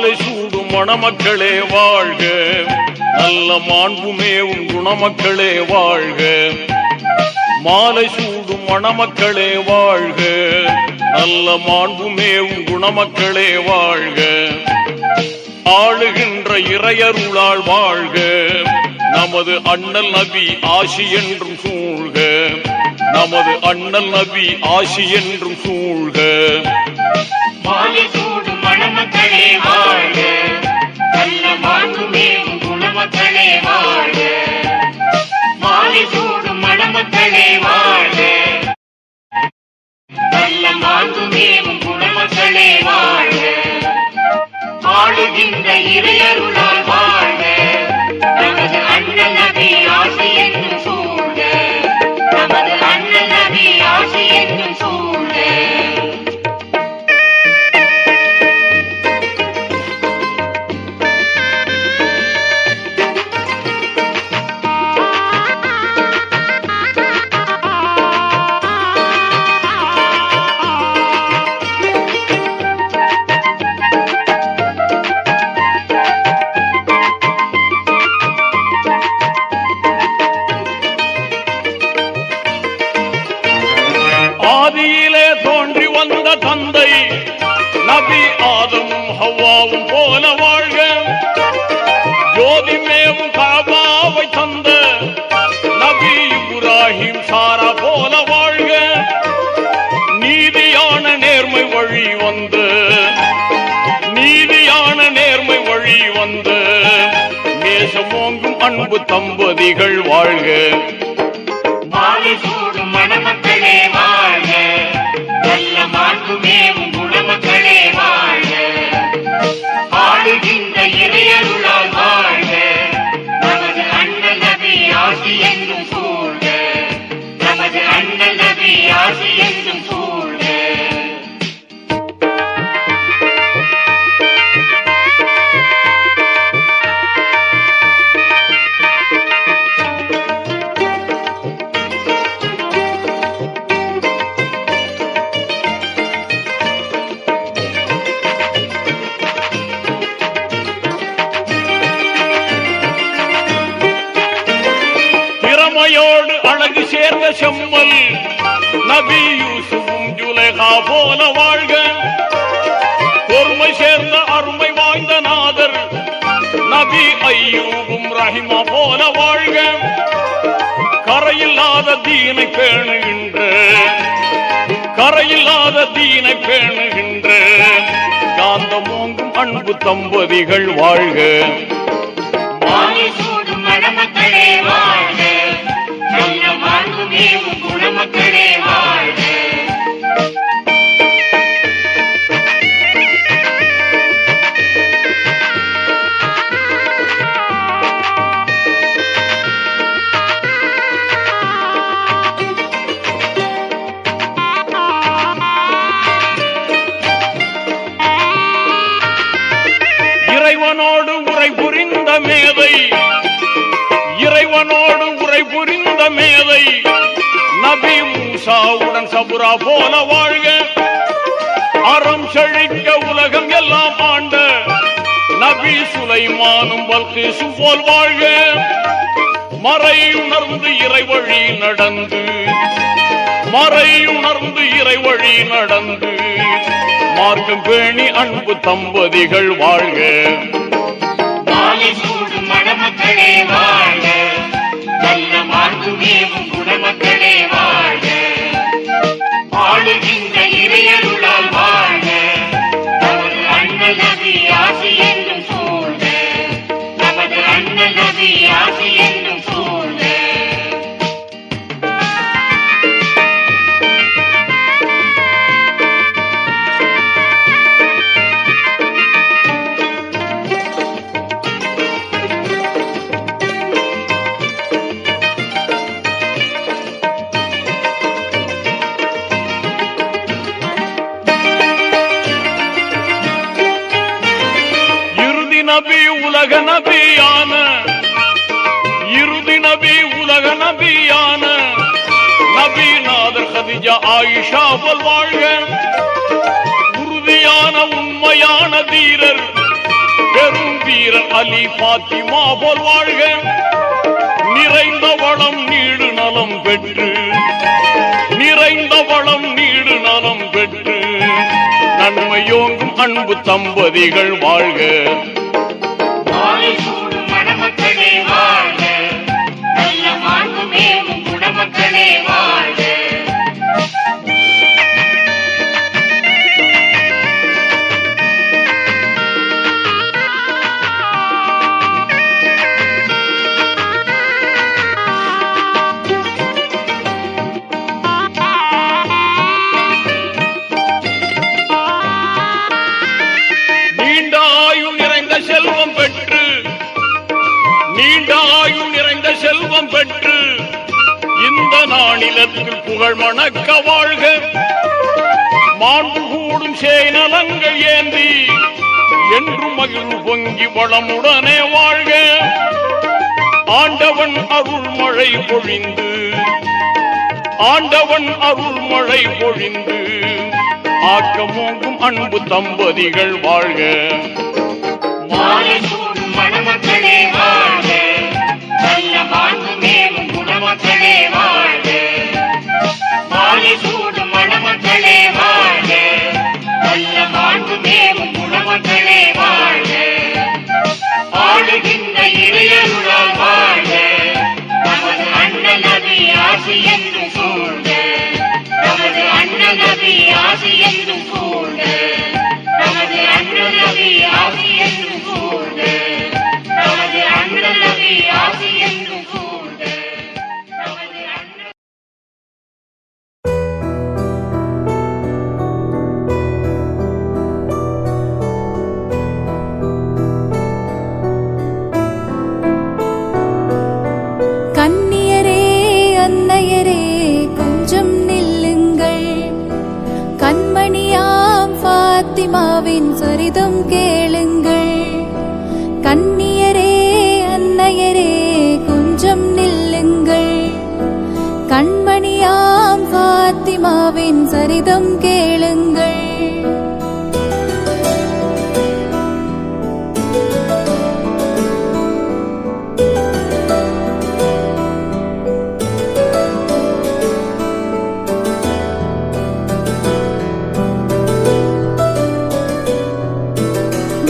மாலை சூடும் மணமக்களே வாழ்க, நல்ல மாண்புமேவும் குணமக்களே வாழ்க. மாலை சூடும் மணமக்களே வாழ்க, நல்ல மாண்புமேவும் குணமக்களே வாழ்க. ஆளுகின்ற இறையருளால் வாழ்க, நமது அண்ணல் நபி ஆசி என்றும் சூழ்க. நமது அண்ணல் நபி ஆசி என்றும் சூழ்க. மாலை சூடும் மணமக்களே வாழ்க, நல்ல மாண்புமேவும் குணமக்களே வாழ்க. மாலை சூடும் மணமக்களே வாழ்க, நல்ல மாண்புமேவும் குணமக்களே வாழ்க. ஆளுகின்ற இறையருளால் வாழ்க, நமது அண்ணல் நபி ஆசி என்றும் சூழ்க. நமது அண்ணல் நபி ஆசி என்றும் சூழ்க. ஆதியிலே தோன்றி வந்த தந்தை நபி ஆதமும் ஹவ்வாவும் போல வாழ்க. ஜோதிமேவும் காபாவை தந்த நபி இப்ராஹிம் சாரா போல வாழ்க. நீதியான நேர்மை வழி வந்து, நீதியான நேர்மை வழி வந்து நேசமோங்கும் அன்பு தம்பதிகள் வாழ்க. மாலை சூடும் மணமக்களே வாழ்க, நல்ல மாண்புமேவும் குணமக்களே வாழ்க. ஆளுகின்ற இறையருளால் வாழ்க, நமது அண்ணல் நபி ஆசி என்றும் சூழ்க. நமது அண்ணல் நபி ஆசி என்றும் சூழ்க. திறமையோடு அழகு சேர்ந்த செம்மல் நபி யூசுஃபும் ஜுலைஹா போல வாழ்க. பொறுமை சேர்ந்த அருமை வாய்ந்த நாதர் நபி அய்யூபும் ரஹிமா போல வாழ்க. கரையில்லாத தீனை பேணுகின்ற, கரையில்லாத தீனை பேணுகின்ற காந்தமோங்கும் அன்பு தம்பதிகள் வாழ்க. மாலை சூடும் மணமக்களே வாழ்க, நல்ல மாண்புமேவும் குணமக்களே வாழ்க. இறைவனோடு உரை புரிந்த மேதை, இறைவனோடு உரை புரிந்த மேதை நபி மூசாவுடன் சபுரா போல வாழ்க. அறம் செழிக்க உலகம் எல்லாம் ஆண்ட நபி சுலைமானும் பல்கீசும் போல் வாழ்க. மறை உணர்ந்து இறைவழி நடந்து, மறை உணர்ந்து இறைவழி நடந்து மார்க்கம் பேணி அன்பு தம்பதிகள் வாழ்க. மாலை சூடும் மணமக்களே வாழ்க, நல்ல மாண்புமேவும் குணமக்களே வாழ்க. ஆளுகின்ற இறையருளால் வாழ்க, நமது அண்ணல் நபி ஆசி என்றும் சூழ்க. நமது அண்ணல் நபி ஆசி என்றும் சூழ்க. நபி உலக நபியான, இறுதி நபி உலக நபியான நபி நாதர் கதிஜா ஆயிஷா போல் வாழ்க. உறுதியான உண்மையான தீரர் வீரர் அலி பாத்திமா போல் வாழ்க. நிறைந்த வளம் நீடு நலம் பெற்று, நிறைந்த வளம் நீடு நலம் பெற்று, நன்மையோங்கும் அன்பு தம்பதிகள் வாழ்க. மாலை சூடும் மணமக்களே வாழ்க, நல்ல மாண்பு மேவும் குணமக்களே வாழ்க. நீண்ட ஆயுள் நிறைந்த செல்வம் பெற்று, நீண்ட ஆயுள் நிறைந்த செல்வம் பெற்று, இந்த நானிலத்தில் புகழ் மணக்க வாழ்க. மாண்பு கூடும் சேனலங்கள் ஏந்தி என்றும் மகிழ்வு பொங்கி வளமுடனே வாழ்க. ஆண்டவன் அருள் மழை பொழிந்து, ஆண்டவன் அருள் மழை பொழிந்து, ஆக்கமோங்கும் அன்பு தம்பதிகள் வாழ்க. மாலை சூடும் மணமக்களே வாழ்க, நல்ல மாண்பு மேவும் குணமக்களே வாழ்க. மாலை சூடும் மணமக்களே வாழ்க, நல்ல மாண்பு மேவும் குணமக்களே வாழ்க. ஆளுகின்ற இறையருளால் வாழ்க, நமது அண்ணல் நபி ஆசி என்றும் சூழ்க. நமது அண்ணல் நபி ஆசி என்றும் சூழ்க. நமது அண்ணல் நபி ஆசி என்றும் சூழ்க. நமது அண்ணல் நபி ஆசி என்றும் சூழ்க. நமது அண்ணல் கன்னியரே அன்னையரே கொஞ்சம் நில்லுங்கள், கண்மணியாம் ஃபாத்திமாவின் சரிதம் கேளுங்கள். கன்னியரே அன்னையரே கொஞ்சம் நில்லுங்கள், கண்மணியாம் ஃபாத்திமாவின் சரிதம் கேளுங்கள்.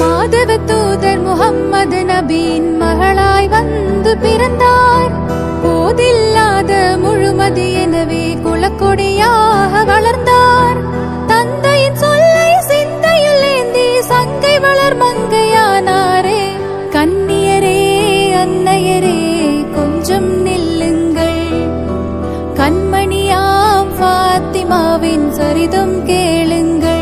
மாதவ தூதர் முகம்மது நபியின் மகளாய் வந்து பிறந்தார். போதில்லாத முழுமதி எனவே குலக்கொடியாக வளர்ந்தார். தந்தையின் சொல்லை சிந்தையில் ஏந்தி சங்கை வளர் மங்கையானாரே. கன்னியரே அன்னையரே கொஞ்சம் நில்லுங்கள், கண்மணியாம் ஃபாத்திமாவின் சரிதம் கேளுங்கள்.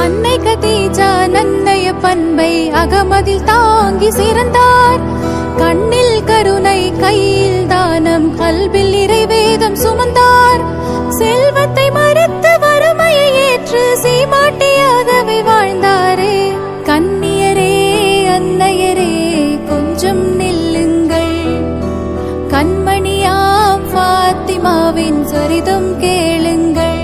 அன்னை கதீஜா நன்னைய பண்பை அகமதில் தாங்கி சிறந்தார். கண்ணில் கருணை கையில் தானம் கல்வில் இறைவேதம் சுமந்தார். செல்வத்தை மறுத்து வறுமையை ஏற்று சீமாட்டியாகவே வாழ்ந்தாரே. கன்னியரே அன்னையரே கொஞ்சம் நில்லுங்கள், கண்மணியாம் ஃபாத்திமாவின் சரிதம் கேளுங்கள்.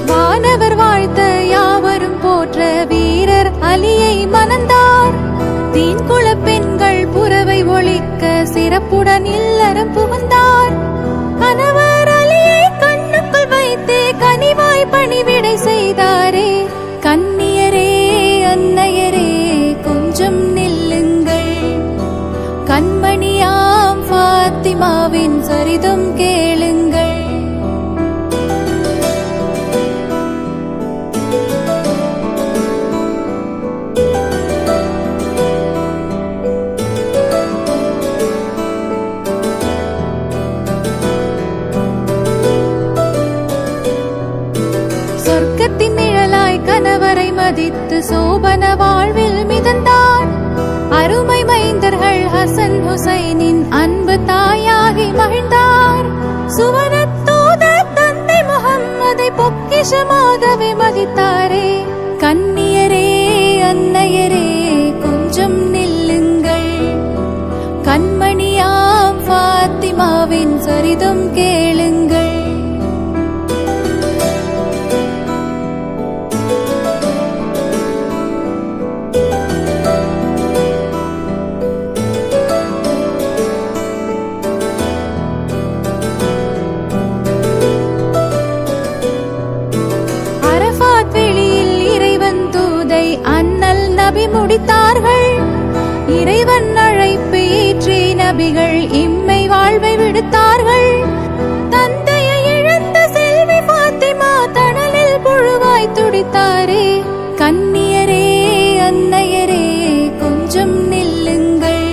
வானவர் வாழ்த்த யாவரும் போற்ற வீரர் அலியை மணந்தார். தீன்குல பெண்கள் புறவை ஒழிக்க சிறப்புடன் இல்லறம் புகுந்தார். கணவர் அலியை கண்ணுக்குள் வைத்தே கனிவாய் பணிவிடை செய்தாரே. கன்னியரே அன்னையரே கொஞ்சம் நில்லுங்கள், கண்மணியாம் ஃபாத்திமாவின் சரிதம் கேளுங்கள். சொர்க்கத்தின் நிழலாய் மதித்து சோபன வாழ்வில் மிதந்தார். அருமை மைந்தர்கள் ஹசன் ஹுசைனின் அன்பு தாயாகி மகிழ்ந்தார். சுவனத்தூத தந்தை முகம்மதை பொக்கிஷமாகவே மதித்தாரே. கன்னியரே அன்னையரே கொஞ்சம் நில்லுங்கள், கண்மணியாம் ஃபாத்திமாவின் சரிதம் கேளுங்கள். அரஃபாத் வெளியில் இறைவன் தூதை அண்ணல் நபி முடித்தார்கள். இறைவன் அழைப்பு ஏற்றி நபிகள் இம்மை வாழ்வை விடுத்தார்கள். தந்தையை இழந்த செல்வி ஃபாத்திமா தணலில் புழுவாய் துடித்தாரே. கன்னியரே அன்னையரே கொஞ்சம் நில்லுங்கள்,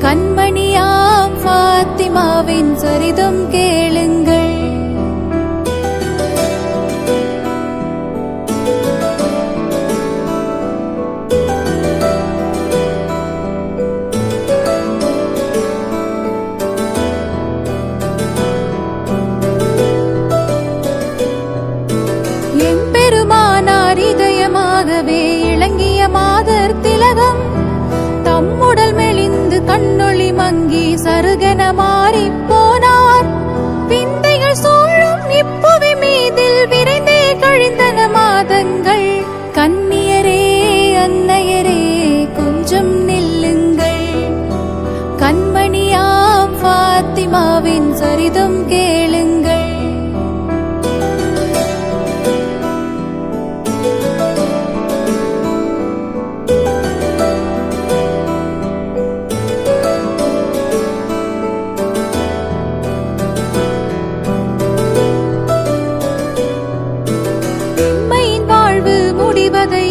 கண்மணியாம் ஃபாத்திமாவின் சரிதம் கேளுங்கள். எம்பெருமானார் இதயமாகவே இளங்கிய மாதர் திலகம் தம்முடல் மெலிந்து கண்ணொளி மங்கி சருகென மாறிப் போனார். விந்தைகள் சூழும் இப்புவி மீதில் விரைந்தே கழிந்தன மாதங்கள். கன்னியரே அன்னையரே கொஞ்சம் நில்லுங்கள், கண்மணியாம் ஃபாத்திமாவின் சரிதம் கேளுங்கள்.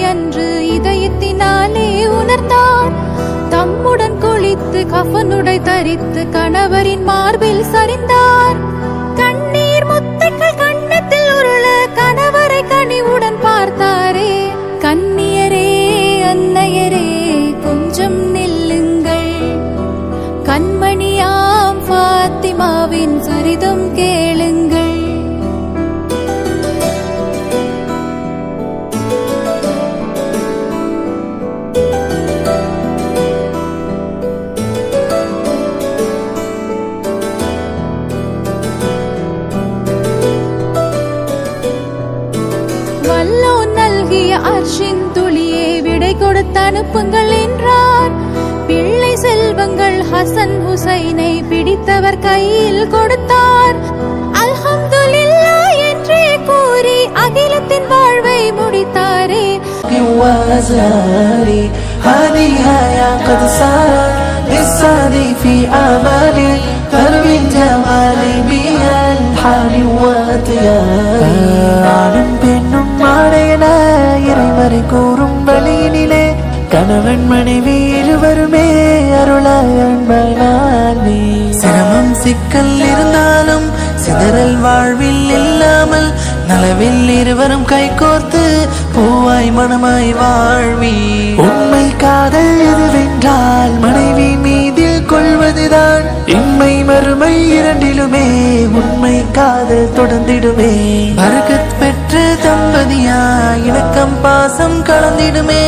அன்று இதயத்தினாலே உணர்ந்தார். தம்முடன் குளித்து கஃனுடை தரித்து கணவரின் மார்பில் சரிந்தார். கண்ணீர் முத்துக்கள் கண்ணத்தில் உருள கணவரை கனிவுடன் பார்த்தாரே. கன்னியரே அன்னையரே கொஞ்சம் நில்லுங்கள், கண்மணியாம் ஃபாத்திமாவின் சரிதம் கேளுங்கள். அர்ஷின் துளியே விடை கொடுத்து அனுப்புங்கள் என்றார். பிள்ளை செல்வங்கள் ஹசன் ஹுசைனை பிடித்தவர் கையில் கொடுத்தார். அல்ஹம்துலில்லாஹ் என்றே கூறி அகிலத்தின் வாழ்வை முடித்தாரே. இறைமறை கூறும் வழியினிலே கணவன் மனைவி இருவருமே அருளாய் அன்பாய். சிரமம் சிக்கல் இருந்தாலும் சிதறல் வாழ்வில் இல்லாமல் நலவில் இருவரும் கைகோர்த்து பூவாய் மனமாய் வாழ்வி. உண்மை காதல் எதுவென்றால் மனைவி மீதில் கொள்வதுதான். இன்மை மறுமை இரண்டிலுமே உண்மை காதல் தொடர்ந்திடுமே. பரக்கத் பெற்ற தம்பதியாய் இணக்கம் பாசம் கலந்திடுமே.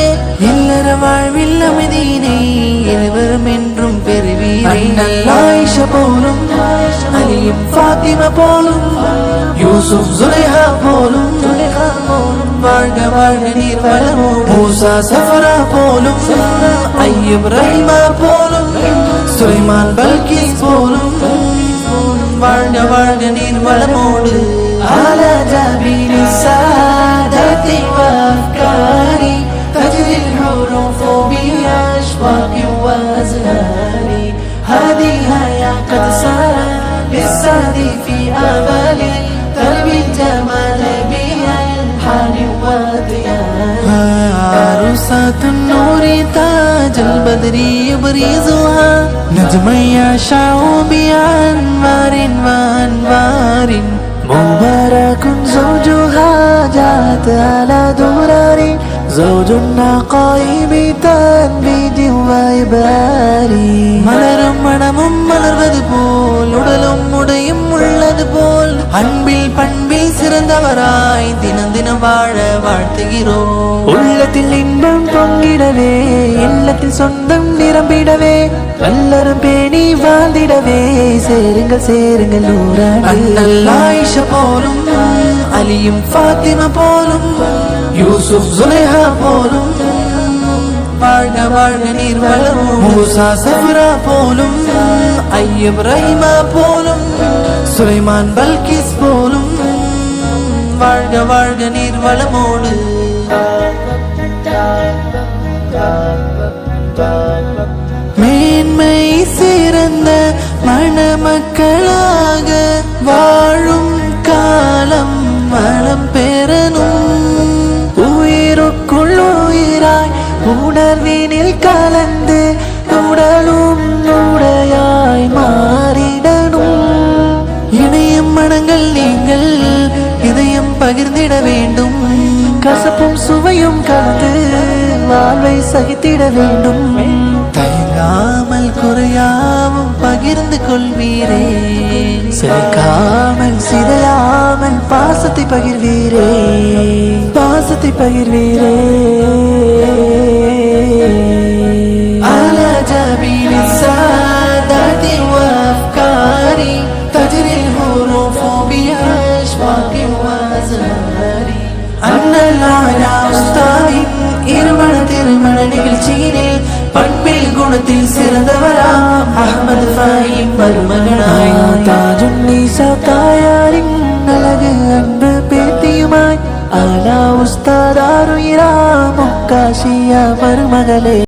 இல்லற வாழ்வில் அமைதியினை இருவரும் என்றும் பெறுவீரே. ஆயிஷா போலும் அலியும் ஃபாத்திமா போலும் யூசுப் சுலைஹா போலும் வாழ்க வாழ்க நீர் வளமோடு. மூசா சஃபரா போலும் ஐயூப் ரஹீமா போலும் சுலைமான் பல்கீஸ் போலும் வாழ்க வாழ்க நீர் வளமோடு. على جبين السادة وأفكاري تجري الحروف بأشواق وأزهاري. هذه هيا قد سارت بالسعد في آمالي تروي الجمال بألحان وضياء. عروسة النور تاج البدر يبرزها نجما يشع بأنوار وأنوار. مبارك زوجها جاء تعالى دراري زوج عقائب تنبيد وإباري மலரும் மனமும் மலர்வது போல் உடலும் உடையும் உள்ளது போல் அன்பில் பண்பில் சிறந்தவராய் தினம் தினம் வாழ வாழ்த்துகிறோம். உள்ளத்தில் இன்பம் பொங்கிடவே இல்லத்தில் சொந்தம் நிரம்பிடவே நல்லரும் பேணி வாழ்ந்திடவே சேருங்கள் சேருங்கள் நூறாண்டு. ஆயிஷா போலும் அலியும் ஃபாத்திமா போலும் யூசுப் சுலைஹா போலும் வாழ்க வாழ்க நீர் வளரும். மூசா சஃப்ரா போலும் ஐயப் ரஹீமா போலும் சுலைமான் பல்கிஸ் போலும் வாழ்க வாழ்க நீர் வளமோடு. மேன்மை சிறந்த மணமக்களாக வாழும் காலம் வளம் பெறணும். உயிருக்குள் உயிராய் உணர்வினில் கலந்து உடலும் உடையாய் மாறிடணும். இணையும் மனங்கள் நீங்கள் இதயம் பகிர்ந்திட வேண்டும். கசப்பும் சுவையும் கலந்து வாழ்வை சகித்திட வேண்டும். தயங்காமல் குறையாமல் பகிர்ந்து கொள்வீரே சிரிக்காமல் சிதையாமல் பாசத்தை பகிர்வீரே பாசத்தை பகிர்வீரே. على جبين السادات وأفكاري تجري الحروف بأشواق وأزهار. அண்ணல் நாயா உஸ்தாதின் இருமண திருமண நிகழ்ச்சியினில் பண்பில் குணத்தில் சிறந்தவராம் அஹ்மத் ஃபஹீம் மருமகனாய் தாஜுன் நீசா தாயாரின் அழகு அன்பு பேத்தியுமாய் ஆலா உஸ்தாதாருயிரா முக்காஷியா மருமகளே.